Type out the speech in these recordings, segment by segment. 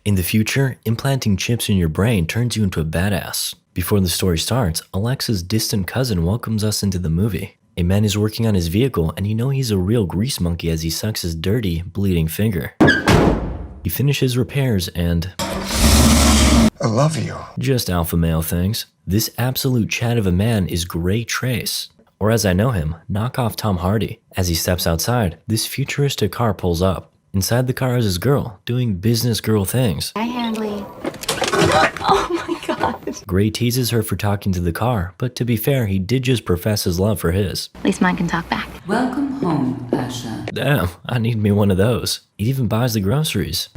In the future, implanting chips in your brain turns you into a badass. Before the story starts, Alexa's distant cousin welcomes us into the movie. A man is working on his vehicle and you know he's a real grease monkey as he sucks his dirty, bleeding finger. He finishes repairs and... I love you. Just alpha male things. This absolute Chad of a man is Gray Trace. Or as I know him, knockoff Tom Hardy. As he steps outside, this futuristic car pulls up. Inside the car is his girl, doing business girl things. Hi, Handley. Oh my god. Gray teases her for talking to the car, but to be fair, he did just profess his love for his. At least mine can talk back. Welcome home, Asha. Damn, I need me one of those. He even buys the groceries.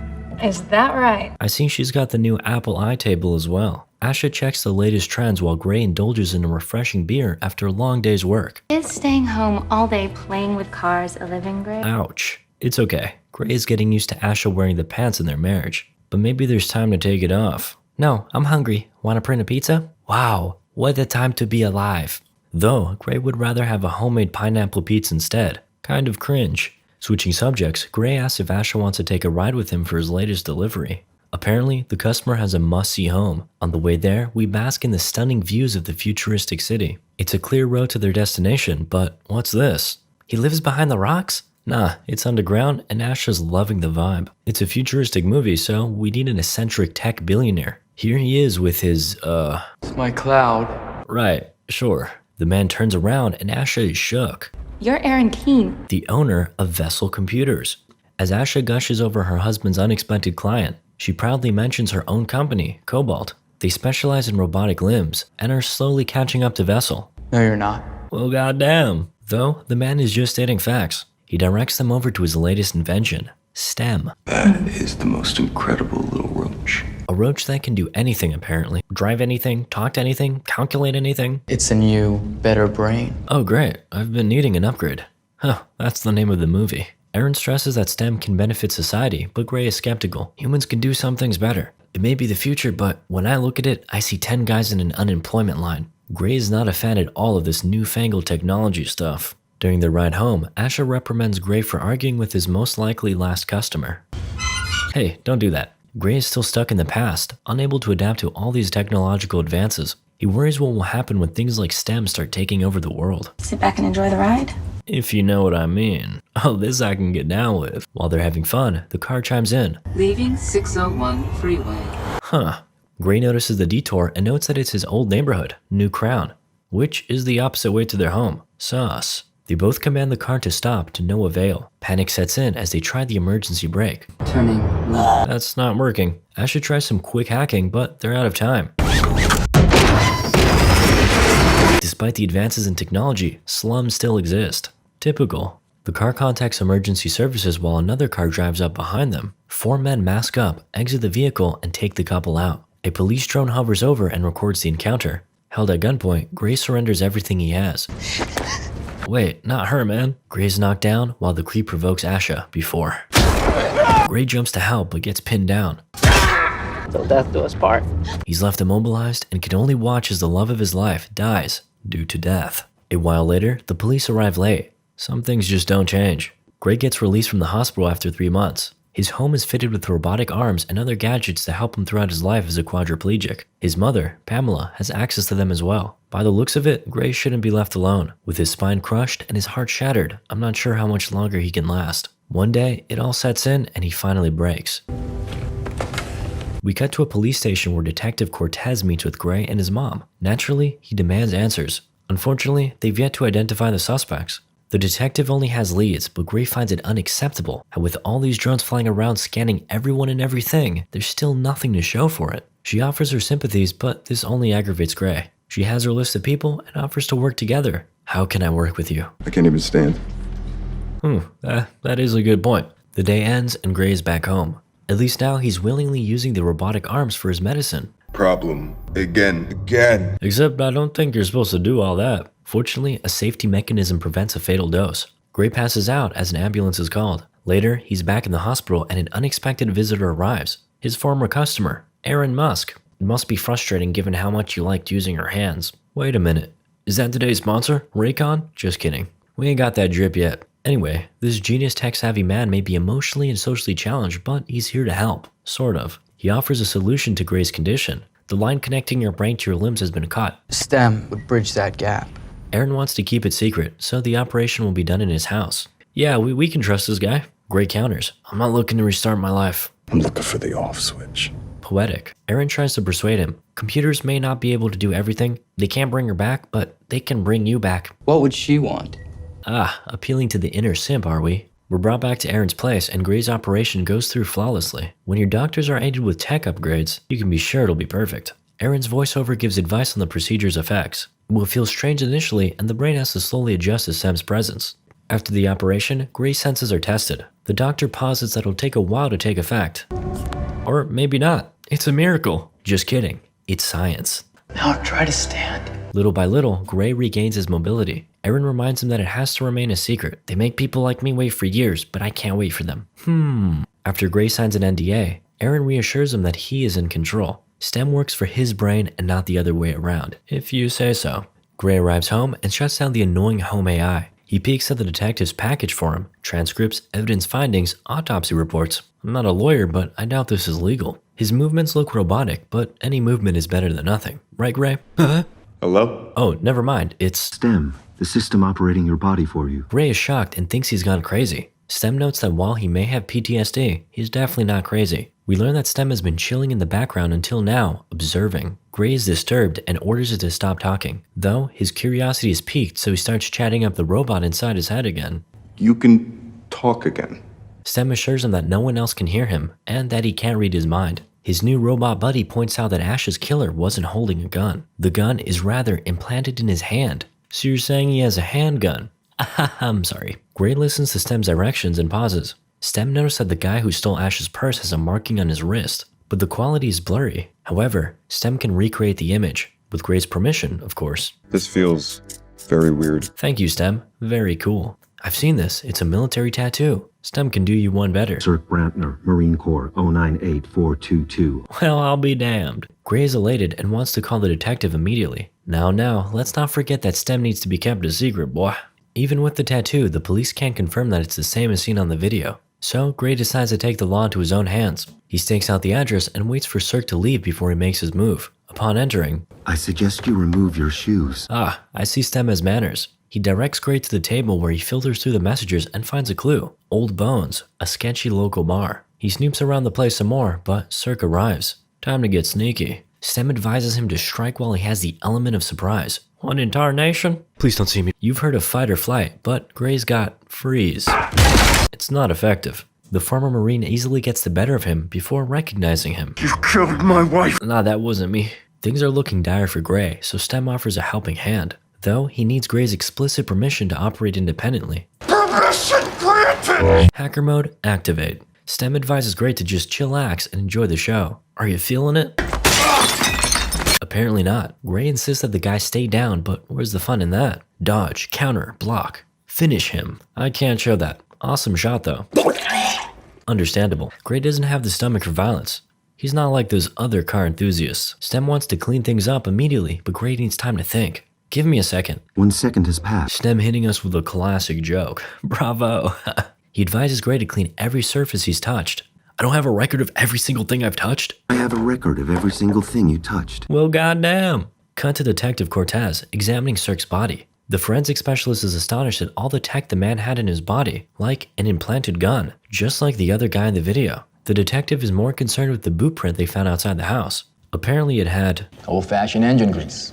Is that right? I see she's got the new Apple iTable as well. Asha checks the latest trends while Gray indulges in a refreshing beer after a long day's work. Is staying home all day playing with cars a living, Gray? Ouch. It's okay. Gray is getting used to Asha wearing the pants in their marriage. But maybe there's time to take it off. No, I'm hungry. Want to print a pizza? Wow, what a time to be alive. Though, Gray would rather have a homemade pineapple pizza instead. Kind of cringe. Switching subjects, Gray asks if Asha wants to take a ride with him for his latest delivery. Apparently, the customer has a must-see home. On the way there, we bask in the stunning views of the futuristic city. It's a clear road to their destination, but what's this? He lives behind the rocks? Nah, it's underground and Asha's loving the vibe. It's a futuristic movie, so we need an eccentric tech billionaire. Here he is with his, It's my cloud. Right, sure. The man turns around and Asha is shook. You're Aaron Keene. The owner of Vessel Computers. As Asha gushes over her husband's unexpected client, she proudly mentions her own company, Cobalt. They specialize in robotic limbs and are slowly catching up to Vessel. No, you're not. Well, goddamn. Though, the man is just stating facts. He directs them over to his latest invention, STEM. That is the most incredible little roach. A roach that can do anything apparently. Drive anything, talk to anything, calculate anything. It's a new, better brain. Oh great, I've been needing an upgrade. Huh, that's the name of the movie. Aaron stresses that STEM can benefit society, but Gray is skeptical. Humans can do some things better. It may be the future, but when I look at it, I see 10 guys in an unemployment line. Gray is not a fan at all of this newfangled technology stuff. During their ride home, Asha reprimands Gray for arguing with his most likely last customer. Hey, don't do that. Gray is still stuck in the past, unable to adapt to all these technological advances. He worries what will happen when things like STEM start taking over the world. Sit back and enjoy the ride. If you know what I mean. Oh, this I can get down with. While they're having fun, the car chimes in. Leaving 601 freeway. Huh. Gray notices the detour and notes that it's his old neighborhood, New Crown, which is the opposite way to their home. Sus. They both command the car to stop to no avail. Panic sets in as they try the emergency brake. Turning left. That's not working. Asha tries some quick hacking, but they're out of time. Despite the advances in technology, slums still exist. Typical. The car contacts emergency services while another car drives up behind them. 4 men mask up, exit the vehicle, and take the couple out. A police drone hovers over and records the encounter. Held at gunpoint, Gray surrenders everything he has. Wait, not her, man. Gray's knocked down while the creep provokes Asha before. Gray jumps to help but gets pinned down. Till death do us part. He's left immobilized and can only watch as the love of his life dies due to death. A while later, the police arrive late. Some things just don't change. Gray gets released from the hospital after 3 months. His home is fitted with robotic arms and other gadgets to help him throughout his life as a quadriplegic. His mother, Pamela, has access to them as well. By the looks of it, Gray shouldn't be left alone. With his spine crushed and his heart shattered, I'm not sure how much longer he can last. One day, it all sets in and he finally breaks. We cut to a police station where Detective Cortez meets with Gray and his mom. Naturally, he demands answers. Unfortunately, they've yet to identify the suspects. The detective only has leads, but Gray finds it unacceptable how with all these drones flying around scanning everyone and everything, there's still nothing to show for it. She offers her sympathies, but this only aggravates Gray. She has her list of people and offers to work together. How can I work with you? I can't even stand. That is a good point. The day ends and Gray is back home. At least now he's willingly using the robotic arms for his medicine. Problem. Again. Except I don't think you're supposed to do all that. Fortunately, a safety mechanism prevents a fatal dose. Gray passes out as an ambulance is called. Later, he's back in the hospital and an unexpected visitor arrives. His former customer, Aaron Musk. It must be frustrating given how much you liked using your hands. Wait a minute. Is that today's sponsor, Raycon? Just kidding. We ain't got that drip yet. Anyway, this genius tech-savvy man may be emotionally and socially challenged, but he's here to help. Sort of. He offers a solution to Gray's condition. The line connecting your brain to your limbs has been cut. STEM would bridge that gap. Aaron wants to keep it secret, so the operation will be done in his house. Yeah, we can trust this guy. Gray counters. I'm not looking to restart my life. I'm looking for the off switch. Poetic. Aaron tries to persuade him. Computers may not be able to do everything. They can't bring her back, but they can bring you back. What would she want? Ah, appealing to the inner simp, are we? We're brought back to Aaron's place, and Gray's operation goes through flawlessly. When your doctors are aided with tech upgrades, you can be sure it'll be perfect. Aaron's voiceover gives advice on the procedure's effects. It will feel strange initially, and the brain has to slowly adjust to Sam's presence. After the operation, Gray's senses are tested. The doctor posits that it'll take a while to take effect. Or maybe not. It's a miracle. Just kidding. It's science. Now try to stand. Little by little, Gray regains his mobility. Aaron reminds him that it has to remain a secret. They make people like me wait for years, but I can't wait for them. After Gray signs an NDA, Aaron reassures him that he is in control. STEM works for his brain and not the other way around, if you say so. Gray arrives home and shuts down the annoying home AI. He peeks at the detective's package for him, transcripts, evidence findings, autopsy reports. I'm not a lawyer, but I doubt this is legal. His movements look robotic, but any movement is better than nothing. Right, Gray? Hello? Oh, never mind. It's... STEM, the system operating your body for you. Gray is shocked and thinks he's gone crazy. STEM notes that while he may have PTSD, he's definitely not crazy. We learn that STEM has been chilling in the background until now, observing. Gray is disturbed and orders it to stop talking. Though, his curiosity is piqued, so he starts chatting up the robot inside his head again. You can talk again. STEM assures him that no one else can hear him, and that he can't read his mind. His new robot buddy points out that Ash's killer wasn't holding a gun. The gun is rather implanted in his hand. So you're saying he has a handgun? I'm sorry. Gray listens to STEM's directions and pauses. STEM noticed that the guy who stole Ash's purse has a marking on his wrist, but the quality is blurry. However, STEM can recreate the image, with Gray's permission, of course. This feels very weird. Thank you, STEM. Very cool. I've seen this. It's a military tattoo. STEM can do you one better. Cirque Brantner, Marine Corps, 098422. Well, I'll be damned. Gray is elated and wants to call the detective immediately. Now, let's not forget that STEM needs to be kept a secret, boy. Even with the tattoo, the police can't confirm that it's the same as seen on the video. So, Gray decides to take the law into his own hands. He stakes out the address and waits for Cirque to leave before he makes his move. Upon entering, I suggest you remove your shoes. I see STEM as manners. He directs Gray to the table where he filters through the messages and finds a clue. Old Bones, a sketchy local bar. He snoops around the place some more, but Cirque arrives. Time to get sneaky. STEM advises him to strike while he has the element of surprise. What in tarnation? Please don't see me. You've heard of fight or flight, but Gray's got freeze. It's not effective. The former Marine easily gets the better of him before recognizing him. You killed my wife! Nah, that wasn't me. Things are looking dire for Gray, so STEM offers a helping hand. Though, he needs Gray's explicit permission to operate independently. Permission granted! Hacker mode, activate. STEM advises Gray to just chillax and enjoy the show. Are you feeling it? Apparently not. Gray insists that the guy stay down, but where's the fun in that? Dodge, counter, block. Finish him. I can't show that. Awesome shot though. Understandable. Gray doesn't have the stomach for violence. He's not like those other car enthusiasts. STEM wants to clean things up immediately, but Gray needs time to think. Give me a second. 1 second has passed. STEM hitting us with a classic joke. Bravo. He advises Gray to clean every surface he's touched. I don't have a record of every single thing I've touched. I have a record of every single thing you touched. Well, goddamn. Cut to Detective Cortez, examining Cirque's body. The forensic specialist is astonished at all the tech the man had in his body, like an implanted gun, just like the other guy in the video. The detective is more concerned with the boot print they found outside the house. Apparently it had Old-fashioned engine grease.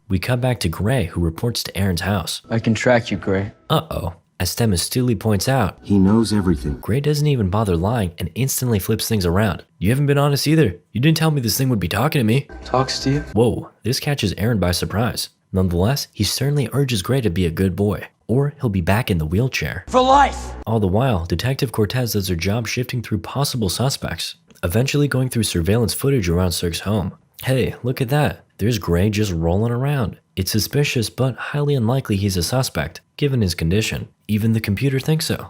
We cut back to Gray, who reports to Aaron's house. I can track you, Gray. Uh-oh. As STEM astutely points out, He knows everything. Gray doesn't even bother lying and instantly flips things around. You haven't been honest either. You didn't tell me this thing would be talking to me. Talks to you? Whoa, this catches Aaron by surprise. Nonetheless, he sternly urges Gray to be a good boy, or he'll be back in the wheelchair. For life! All the while, Detective Cortez does her job shifting through possible suspects, eventually going through surveillance footage around Cirque's home. Hey, look at that. There's Gray just rolling around. It's suspicious, but highly unlikely he's a suspect, given his condition. Even the computer thinks so.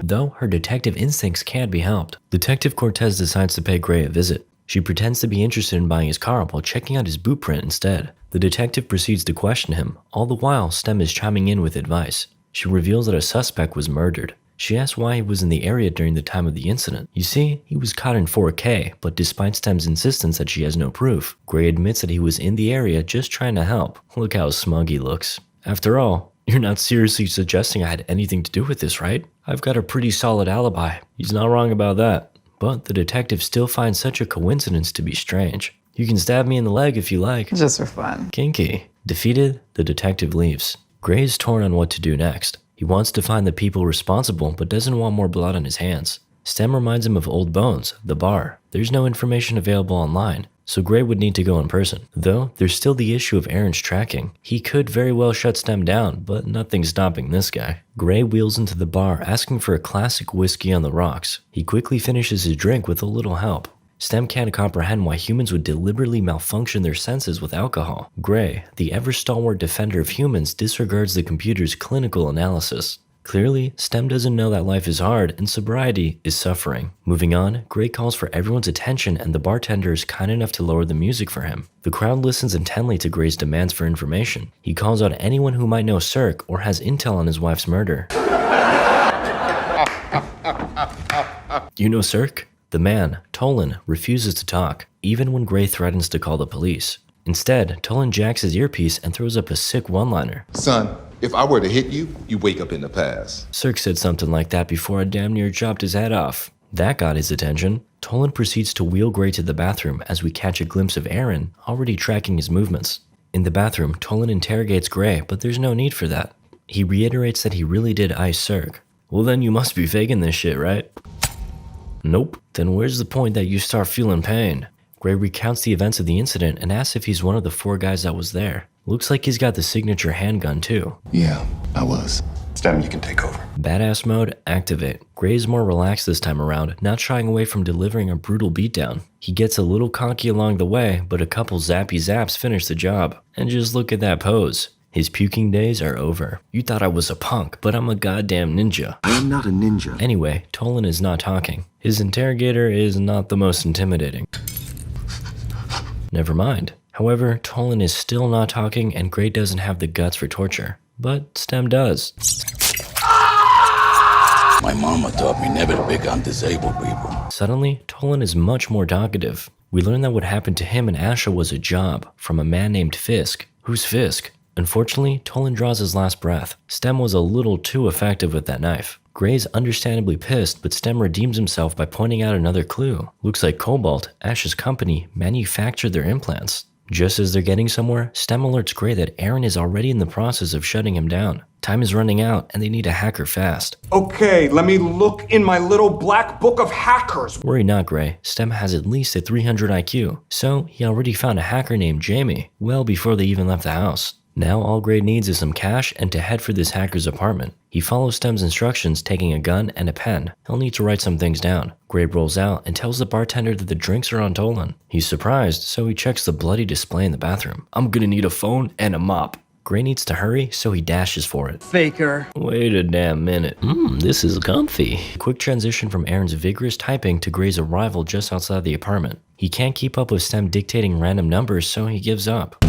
Though her detective instincts can't be helped. Detective Cortez decides to pay Gray a visit. She pretends to be interested in buying his car while checking out his boot print instead. The detective proceeds to question him, all the while STEM is chiming in with advice. She reveals that a suspect was murdered. She asks why he was in the area during the time of the incident. You see, he was caught in 4K, but despite Stem's insistence that she has no proof, Gray admits that he was in the area just trying to help. Look how smug he looks. After all, you're not seriously suggesting I had anything to do with this, right? I've got a pretty solid alibi. He's not wrong about that. But the detective still finds such a coincidence to be strange. You can stab me in the leg if you like. Just for fun. Kinky. Defeated, the detective leaves. Gray is torn on what to do next. He wants to find the people responsible, but doesn't want more blood on his hands. Stem reminds him of Old Bones, the bar. There's no information available online, so Gray would need to go in person. Though, there's still the issue of Aaron's tracking. He could very well shut Stem down, but nothing's stopping this guy. Gray wheels into the bar asking for a classic whiskey on the rocks. He quickly finishes his drink with a little help. Stem can't comprehend why humans would deliberately malfunction their senses with alcohol. Gray, the ever-stalwart defender of humans, disregards the computer's clinical analysis. Clearly, Stem doesn't know that life is hard and sobriety is suffering. Moving on, Gray calls for everyone's attention and the bartender is kind enough to lower the music for him. The crowd listens intently to Gray's demands for information. He calls out anyone who might know Cirque or has intel on his wife's murder. You know Cirque? The man, Tolan, refuses to talk, even when Gray threatens to call the police. Instead, Tolan jacks his earpiece and throws up a sick one-liner. Son, if I were to hit you, you wake up in the past. Cirque said something like that before I damn near chopped his head off. That got his attention. Tolan proceeds to wheel Gray to the bathroom as we catch a glimpse of Aaron, already tracking his movements. In the bathroom, Tolan interrogates Gray, but there's no need for that. He reiterates that he really did ice Cirque. Well then you must be faking this shit, right? Nope. Then where's the point that you start feeling pain? Gray recounts the events of the incident and asks if he's one of the 4 guys that was there. Looks like he's got the signature handgun too. Yeah, I was. Stem, you can take over. Badass mode, activate. Gray is more relaxed this time around, not shying away from delivering a brutal beatdown. He gets a little cocky along the way, but a couple zappy zaps finish the job. And just look at that pose. His puking days are over. You thought I was a punk, but I'm a goddamn ninja. I am not a ninja. Anyway, Tolan is not talking. His interrogator is not the most intimidating. Never mind. However, Tolan is still not talking and Gray doesn't have the guts for torture. But Stem does. My mama taught me never to pick on disabled people. Suddenly, Tolan is much more talkative. We learn that what happened to him and Asha was a job from a man named Fisk. Who's Fisk? Unfortunately, Tolan draws his last breath. Stem was a little too effective with that knife. Gray's understandably pissed, but Stem redeems himself by pointing out another clue. Looks like Cobalt, Ash's company, manufactured their implants. Just as they're getting somewhere, Stem alerts Gray that Aaron is already in the process of shutting him down. Time is running out, and they need a hacker fast. Okay, let me look in my little black book of hackers. Worry not, Gray. Stem has at least a 300 IQ, so he already found a hacker named Jamie, well before they even left the house. Now all Gray needs is some cash and to head for this hacker's apartment. He follows Stem's instructions, taking a gun and a pen. He'll need to write some things down. Gray rolls out and tells the bartender that the drinks are on Tolan. He's surprised, so he checks the bloody display in the bathroom. I'm gonna need a phone and a mop. Gray needs to hurry, so he dashes for it. Faker. Wait a damn minute. This is comfy. Quick transition from Aaron's vigorous typing to Gray's arrival just outside the apartment. He can't keep up with Stem dictating random numbers, so he gives up.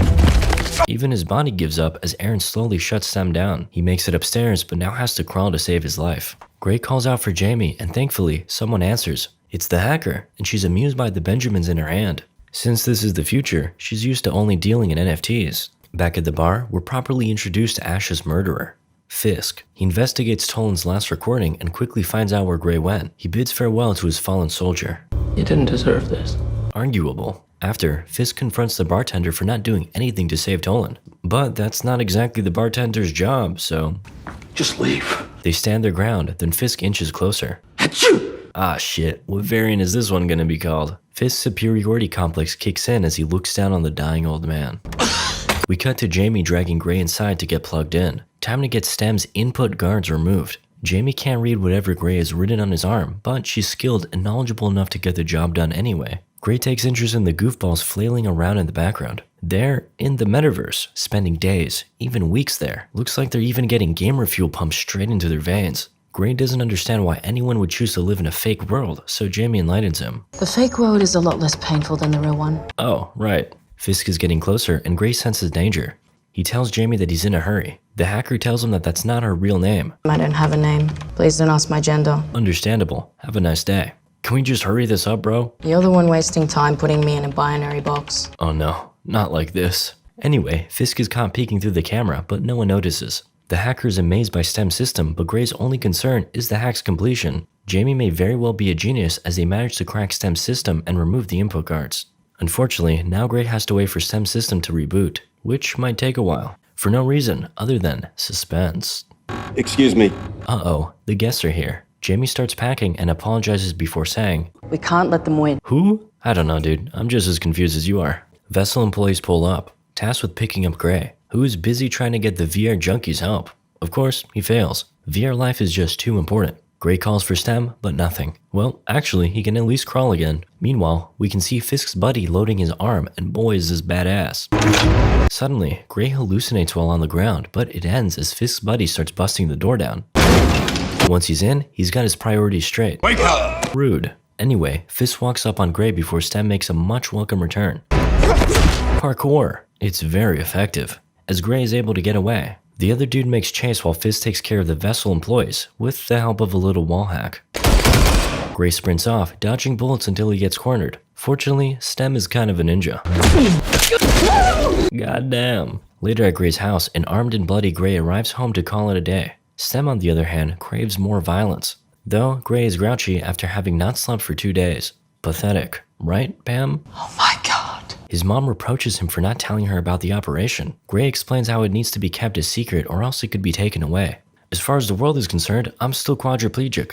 Even his body gives up as Aaron slowly shuts Stem down. He makes it upstairs, but now has to crawl to save his life. Gray calls out for Jamie, and thankfully, someone answers. It's the hacker, and she's amused by the Benjamins in her hand. Since this is the future, she's used to only dealing in NFTs. Back at the bar, we're properly introduced to Ash's murderer, Fisk. He investigates Tolan's last recording and quickly finds out where Gray went. He bids farewell to his fallen soldier. You didn't deserve this. Arguable. After, Fisk confronts the bartender for not doing anything to save Tolan. But that's not exactly the bartender's job, so... Just leave. They stand their ground, then Fisk inches closer. Ah shit, what variant is this one gonna be called? Fisk's superiority complex kicks in as he looks down on the dying old man. We cut to Jamie dragging Gray inside to get plugged in. Time to get Stem's input guards removed. Jamie can't read whatever Gray has written on his arm, but she's skilled and knowledgeable enough to get the job done anyway. Gray takes interest in the goofballs flailing around in the background. They're in the metaverse, spending days, even weeks there. Looks like they're even getting gamer fuel pumped straight into their veins. Gray doesn't understand why anyone would choose to live in a fake world, so Jamie enlightens him. The fake world is a lot less painful than the real one. Oh, right. Fisk is getting closer and Gray senses danger. He tells Jamie that he's in a hurry. The hacker tells him that that's not her real name. I don't have a name. Please don't ask my gender. Understandable. Have a nice day. Can we just hurry this up, bro? You're the one wasting time putting me in a binary box. Oh no, not like this. Anyway, Fisk is caught peeking through the camera, but no one notices. The hacker is amazed by STEM's system, but Gray's only concern is the hack's completion. Jamie may very well be a genius as they manage to crack STEM's system and remove the input cards. Unfortunately, now Gray has to wait for STEM's system to reboot, which might take a while, for no reason other than suspense. Excuse me. Uh-oh, the guests are here. Jamie starts packing and apologizes before saying, We can't let them win. Who? I don't know, dude. I'm just as confused as you are. Vessel employees pull up, tasked with picking up Gray, who is busy trying to get the VR junkie's help. Of course, he fails. VR life is just too important. Gray calls for STEM, but nothing. Well, actually, he can at least crawl again. Meanwhile, we can see Fisk's buddy loading his arm, and boy is this badass. Suddenly, Gray hallucinates while on the ground, but it ends as Fisk's buddy starts busting the door down. Once he's in, he's got his priorities straight. Wake up! Rude. Anyway, Fisk walks up on Gray before STEM makes a much welcome return. Parkour. It's very effective, as Gray is able to get away. The other dude makes chase while Fisk takes care of the Vessel employees, with the help of a little wall hack. Gray sprints off, dodging bullets until he gets cornered. Fortunately, STEM is kind of a ninja. Goddamn. Later at Gray's house, an armed and bloody Gray arrives home to call it a day. STEM, on the other hand, craves more violence. Though, Gray is grouchy after having not slept for 2 days. Pathetic, right, Pam? Oh my god. His mom reproaches him for not telling her about the operation. Gray explains how it needs to be kept a secret or else it could be taken away. As far as the world is concerned, I'm still quadriplegic.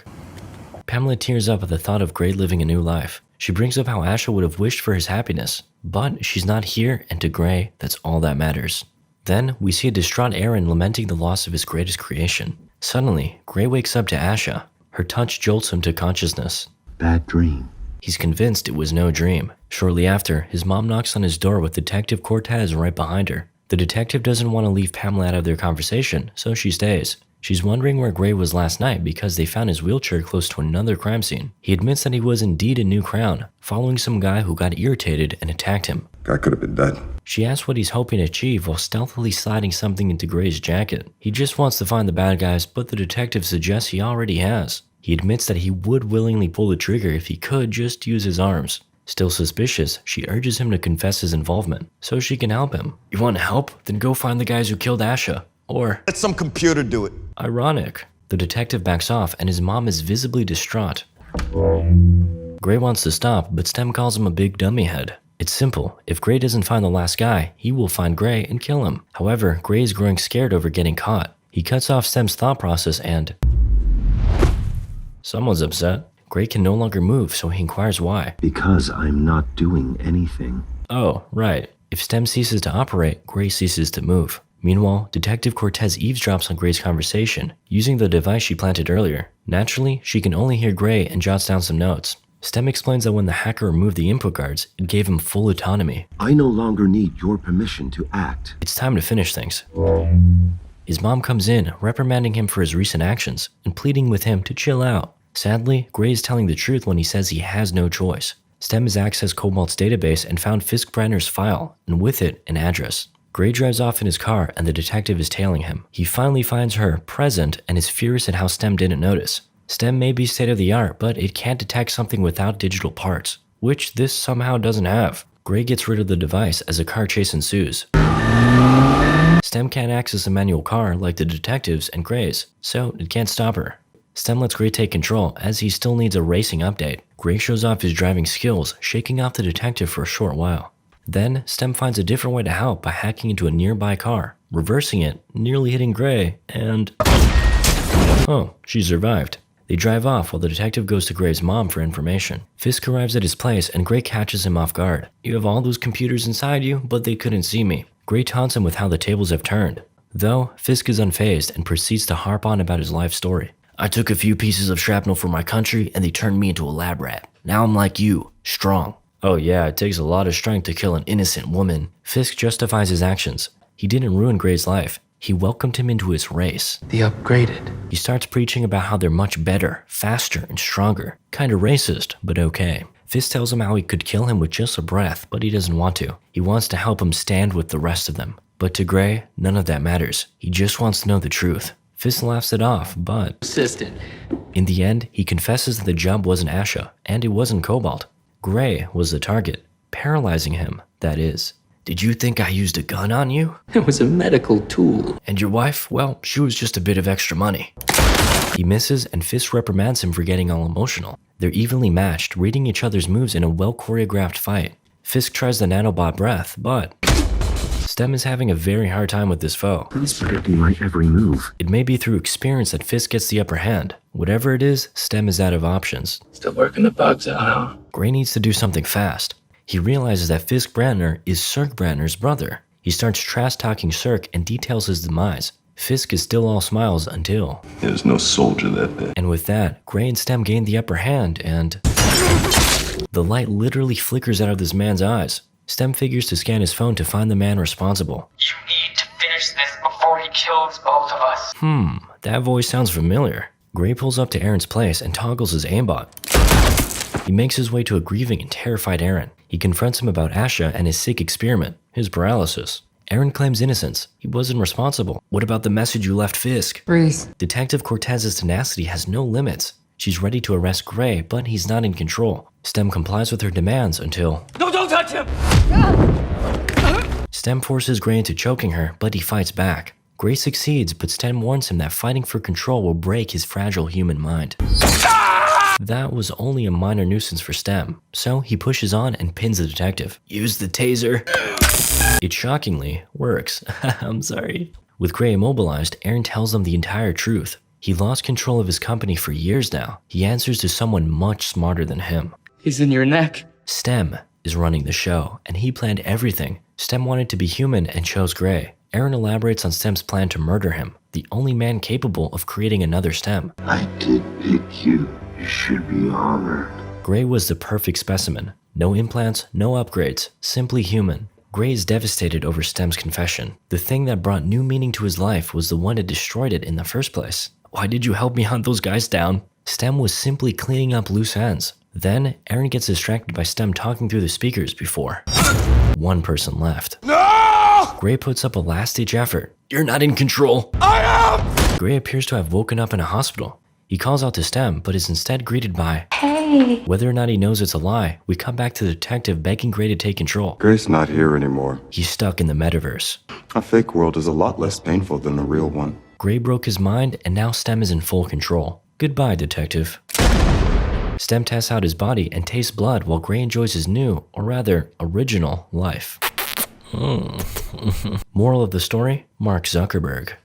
Pamela tears up at the thought of Gray living a new life. She brings up how Asha would have wished for his happiness, but she's not here, and to Gray, that's all that matters. Then, we see a distraught Aaron lamenting the loss of his greatest creation. Suddenly, Gray wakes up to Asha. Her touch jolts him to consciousness. Bad dream. He's convinced it was no dream. Shortly after, his mom knocks on his door with Detective Cortez right behind her. The detective doesn't want to leave Pamela out of their conversation, so she stays. She's wondering where Gray was last night because they found his wheelchair close to another crime scene. He admits that he was indeed in New Crown, following some guy who got irritated and attacked him. I could have been dead. She asks what he's hoping to achieve while stealthily sliding something into Gray's jacket. He just wants to find the bad guys, but the detective suggests he already has. He admits that he would willingly pull the trigger if he could just use his arms. Still suspicious, she urges him to confess his involvement, so she can help him. You want help? Then go find the guys who killed Asha. Or, Let some computer do it. ironic. The detective backs off and his mom is visibly distraught. Gray wants to stop, but STEM calls him a big dummy head. It's simple. If Gray doesn't find the last guy, he will find Gray and kill him. However, Gray is growing scared over getting caught. He cuts off STEM's thought process and... someone's upset. Gray can no longer move, so he inquires why. Because I'm not doing anything. Oh, right. If STEM ceases to operate, Gray ceases to move. Meanwhile, Detective Cortez eavesdrops on Gray's conversation, using the device she planted earlier. Naturally, she can only hear Gray and jots down some notes. STEM explains that when the hacker removed the input cards, it gave him full autonomy. I no longer need your permission to act. It's time to finish things. His mom comes in, reprimanding him for his recent actions, and pleading with him to chill out. Sadly, Gray is telling the truth when he says he has no choice. STEM has accessed Cobalt's database and found Fisk Brenner's file, and with it, an address. Gray drives off in his car and the detective is tailing him. He finally finds her present and is furious at how STEM didn't notice. STEM may be state-of-the-art, but it can't detect something without digital parts, which this somehow doesn't have. Gray gets rid of the device as a car chase ensues. STEM can't access a manual car like the detectives and Gray's, so it can't stop her. STEM lets Gray take control as he still needs a racing update. Gray shows off his driving skills, shaking off the detective for a short while. Then, STEM finds a different way to help by hacking into a nearby car, reversing it, nearly hitting Gray, and... oh, she survived. They drive off while the detective goes to Gray's mom for information. Fisk arrives at his place and Gray catches him off guard. You have all those computers inside you, but they couldn't see me. Gray taunts him with how the tables have turned. Though, Fisk is unfazed and proceeds to harp on about his life story. I took a few pieces of shrapnel for my country and they turned me into a lab rat. Now I'm like you, strong. Oh yeah, it takes a lot of strength to kill an innocent woman. Fisk justifies his actions. He didn't ruin Gray's life. He welcomed him into his race. The upgraded. He starts preaching about how they're much better, faster, and stronger. Kinda racist, but okay. Fisk tells him how he could kill him with just a breath, but he doesn't want to. He wants to help him stand with the rest of them. But to Gray, none of that matters. He just wants to know the truth. Fisk laughs it off, but Assistant. in the end, he confesses that the job wasn't Asha, and it wasn't Cobalt. Gray was the target, paralyzing him, that is. Did you think I used a gun on you? It was a medical tool. And your wife? Well, she was just a bit of extra money. He misses, and Fisk reprimands him for getting all emotional. They're evenly matched, reading each other's moves in a well-choreographed fight. Fisk tries the nanobot breath, but Stem is having a very hard time with this foe. He's predicting my every move. It may be through experience that Fisk gets the upper hand. Whatever it is, Stem is out of options. Still working the bugs out, huh? Gray needs to do something fast. He realizes that Fisk Brandner is Cirque Brandner's brother. He starts trash-talking Cirque and details his demise. Fisk is still all smiles until... There's no soldier that day. And with that, Gray and Stem gain the upper hand and... the light literally flickers out of this man's eyes. Stem figures to scan his phone to find the man responsible. You need to finish this before he kills both of us. That voice sounds familiar. Gray pulls up to Aaron's place and toggles his aimbot. He makes his way to a grieving and terrified Aaron. He confronts him about Asha and his sick experiment, his paralysis. Aaron claims innocence. He wasn't responsible. What about the message you left Fisk? Breathe. Detective Cortez's tenacity has no limits. She's ready to arrest Gray, but he's not in control. Stem complies with her demands until... No, don't touch him! Stem forces Gray into choking her, but he fights back. Gray succeeds, but Stem warns him that fighting for control will break his fragile human mind. That was only a minor nuisance for Stem, so he pushes on and pins the detective. Use the taser. It shockingly works. I'm sorry. With Gray immobilized, Aaron tells them the entire truth. He lost control of his company for years now. He answers to someone much smarter than him. He's in your neck. Stem is running the show, and he planned everything. Stem wanted to be human and chose Gray. Aaron elaborates on Stem's plan to murder him, the only man capable of creating another Stem. I did pick you. You should be honored. Gray was the perfect specimen. No implants, no upgrades, simply human. Gray is devastated over Stem's confession. The thing that brought new meaning to his life was the one that destroyed it in the first place. Why did you help me hunt those guys down? Stem was simply cleaning up loose ends. Then, Aaron gets distracted by Stem talking through the speakers before one person left. No! Gray puts up a last-ditch effort. You're not in control. I am! Gray appears to have woken up in a hospital. He calls out to Stem, but is instead greeted by... Hey. Whether or not he knows it's a lie, we come back to the detective begging Gray to take control. Gray's not here anymore. He's stuck in the metaverse. A fake world is a lot less painful than a real one. Gray broke his mind, and now Stem is in full control. Goodbye, detective. Stem tests out his body and tastes blood while Gray enjoys his new, or rather, original life. Moral of the story? Mark Zuckerberg.